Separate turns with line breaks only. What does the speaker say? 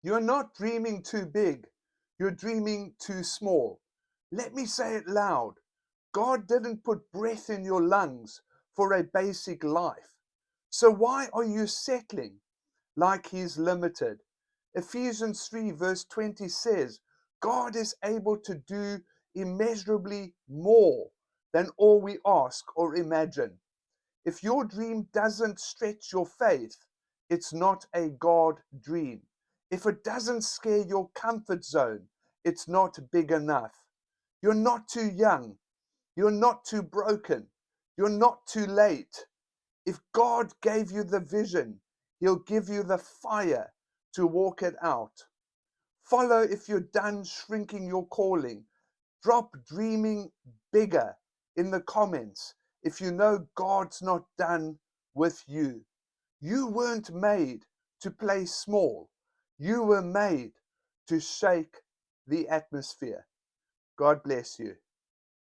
You're not dreaming too big. You're dreaming too small. Let me say it loud. God didn't put breath in your lungs for a basic life. So why are you settling like He's limited? Ephesians 3 verse 20 says, God is able to do immeasurably more than all we ask or imagine. If your dream doesn't stretch your faith, it's not a God dream. If it doesn't scare your comfort zone, it's not big enough. You're not too young. You're not too broken. You're not too late. If God gave you the vision, He'll give you the fire to walk it out. Follow if you're done shrinking your calling. Drop dreaming bigger in the comments if you know God's not done with you. You weren't made to play small. You were made to shake the atmosphere. God bless you.